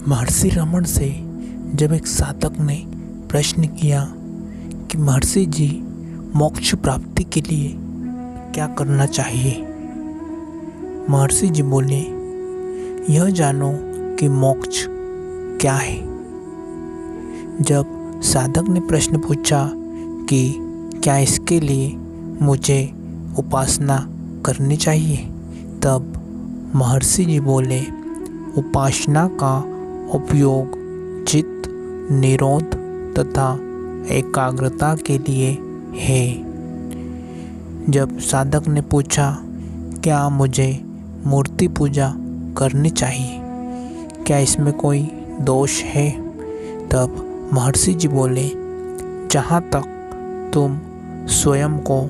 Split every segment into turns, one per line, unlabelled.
महर्षि रमन से जब एक साधक ने प्रश्न किया कि महर्षि जी, मोक्ष प्राप्ति के लिए क्या करना चाहिए। महर्षि जी बोले, यह जानो कि मोक्ष क्या है। जब साधक ने प्रश्न पूछा कि क्या इसके लिए मुझे उपासना करनी चाहिए, तब महर्षि जी बोले, उपासना का उपयोग चित्त निरोध तथा एकाग्रता के लिए है। जब साधक ने पूछा, क्या मुझे मूर्ति पूजा करनी चाहिए, क्या इसमें कोई दोष है, तब महर्षि जी बोले, जहाँ तक तुम स्वयं को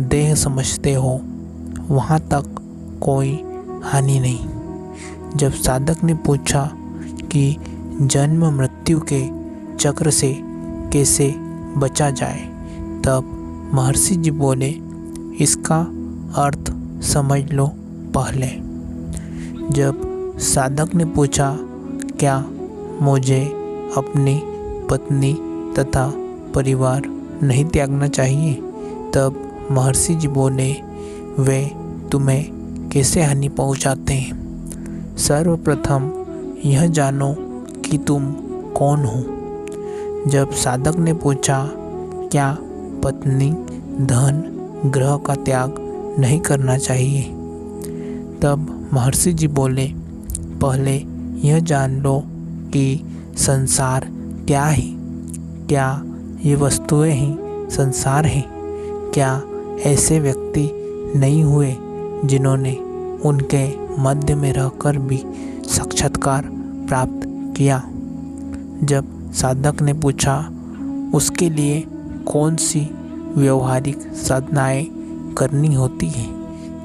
देह समझते हो वहाँ तक कोई हानि नहीं। जब साधक ने पूछा कि जन्म मृत्यु के चक्र से कैसे बचा जाए, तब महर्षि जी बोले, इसका अर्थ समझ लो पहले। जब साधक ने पूछा, क्या मुझे अपनी पत्नी तथा परिवार नहीं त्यागना चाहिए, तब महर्षि जी बोले, वे तुम्हें कैसे हानि पहुंचाते हैं। सर्वप्रथम यह जानो कि तुम कौन हो। जब साधक ने पूछा, क्या पत्नी धन ग्रह का त्याग नहीं करना चाहिए, तब महर्षि जी बोले, पहले यह जान लो कि संसार क्या है। क्या ये वस्तुएं ही संसार हैं? क्या ऐसे व्यक्ति नहीं हुए जिन्होंने उनके मध्य में रहकर भी साक्षात्कार प्राप्त किया। जब साधक ने पूछा, उसके लिए कौन सी व्यवहारिक साधनाएं करनी होती हैं,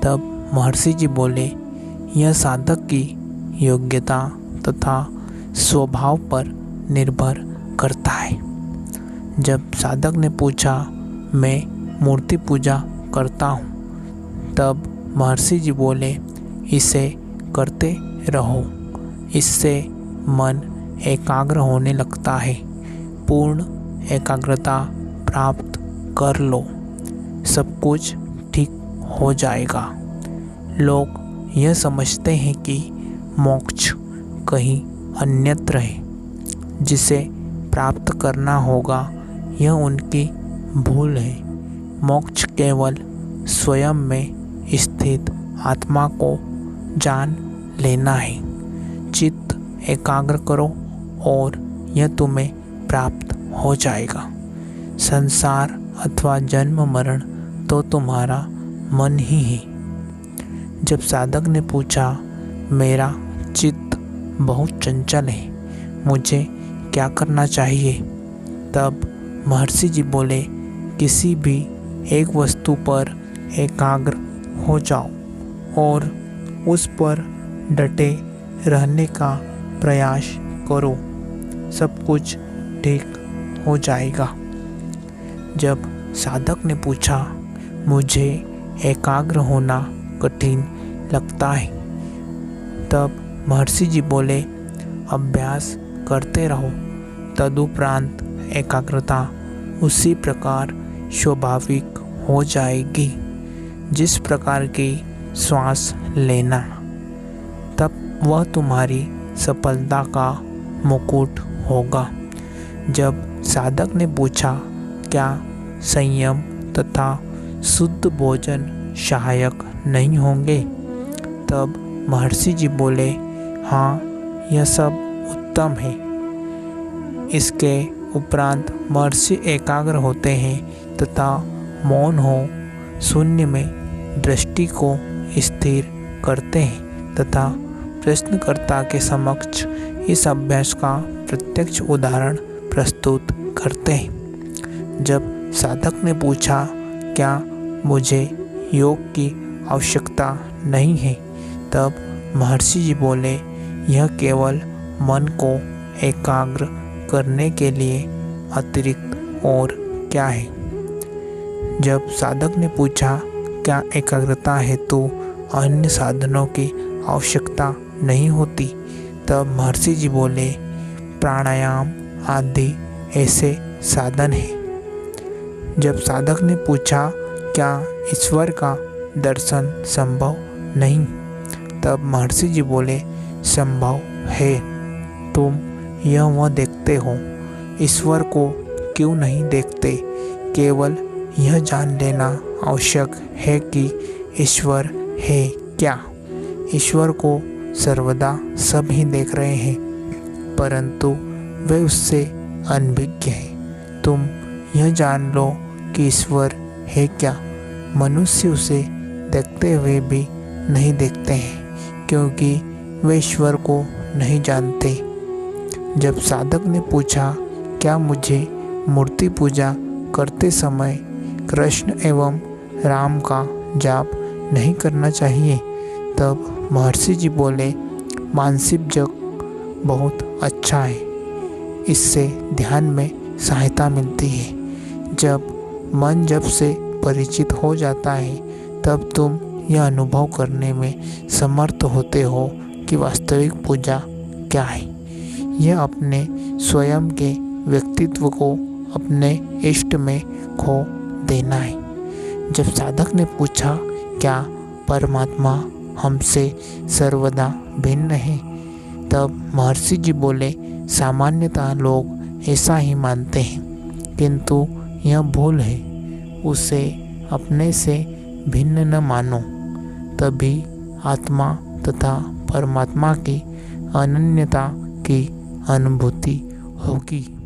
तब महर्षि जी बोले, यह साधक की योग्यता तथा स्वभाव पर निर्भर करता है। जब साधक ने पूछा, मैं मूर्ति पूजा करता हूँ, तब महर्षि जी बोले, इसे करते रहो, इससे मन एकाग्र होने लगता है। पूर्ण एकाग्रता प्राप्त कर लो, सब कुछ ठीक हो जाएगा। लोग यह समझते हैं कि मोक्ष कहीं अन्यत्र है, जिसे प्राप्त करना होगा, यह उनकी भूल है। मोक्ष केवल स्वयं में स्थित आत्मा को जान लेना है। चित्त एकाग्र करो और यह तुम्हें प्राप्त हो जाएगा। संसार अथवा जन्म मरण तो तुम्हारा मन ही है। जब साधक ने पूछा, मेरा चित्त बहुत चंचल है, मुझे क्या करना चाहिए, तब महर्षि जी बोले, किसी भी एक वस्तु पर एकाग्र हो जाओ और उस पर डटे रहने का प्रयास करो, सब कुछ ठीक हो जाएगा। जब साधक ने पूछा, मुझे एकाग्र होना कठिन लगता है, तब महर्षि जी बोले, अभ्यास करते रहो, तदुपरांत एकाग्रता उसी प्रकार स्वाभाविक हो जाएगी जिस प्रकार की श्वास लेना। तब वह तुम्हारी सफलता का मुकुट होगा। जब साधक ने पूछा, क्या संयम तथा शुद्ध भोजन सहायक नहीं होंगे, तब महर्षि जी बोले, हाँ, यह सब उत्तम है। इसके उपरांत महर्षि एकाग्र होते हैं तथा मौन हो शून्य में दृष्टि को स्थिर करते हैं तथा प्रश्नकर्ता के समक्ष इस अभ्यास का प्रत्यक्ष उदाहरण प्रस्तुत करते हैं। जब साधक ने पूछा, क्या मुझे योग की आवश्यकता नहीं है, तब महर्षि जी बोले, यह केवल मन को एकाग्र करने के लिए अतिरिक्त और क्या है। जब साधक ने पूछा, क्या एकाग्रता हेतु अन्य साधनों की आवश्यकता नहीं होती, तब महर्षि जी बोले, प्राणायाम आदि ऐसे साधन हैं। जब साधक ने पूछा, क्या ईश्वर का दर्शन संभव नहीं? तब महर्षि जी बोले, संभव है। तुम यह वह देखते हो, ईश्वर को क्यों नहीं देखते? केवल यह जान लेना आवश्यक है कि ईश्वर है क्या। ईश्वर को सर्वदा सब ही देख रहे हैं, परंतु वे उससे अनभिज्ञ हैं। तुम यह जान लो कि ईश्वर है क्या। मनुष्य उसे देखते हुए भी नहीं देखते हैं, क्योंकि वे ईश्वर को नहीं जानते। जब साधक ने पूछा, क्या मुझे मूर्ति पूजा करते समय कृष्ण एवं राम का जाप नहीं करना चाहिए? तब महर्षि जी बोले, मानसिक जप बहुत अच्छा है। इससे ध्यान में सहायता मिलती है। जब मन जप से परिचित हो जाता है, तब तुम यह अनुभव करने में समर्थ होते हो कि वास्तविक पूजा क्या है। यह अपने स्वयं के व्यक्तित्व को अपने इष्ट में खो देना है। जब साधक ने पूछा, क्या परमात्मा हमसे सर्वदा भिन्न है? तब महर्षि जी बोले, सामान्यतः लोग ऐसा ही मानते हैं, किंतु यह भूल है। उसे अपने से भिन्न न मानो, तभी आत्मा तथा परमात्मा की अनन्यता की अनुभूति होगी।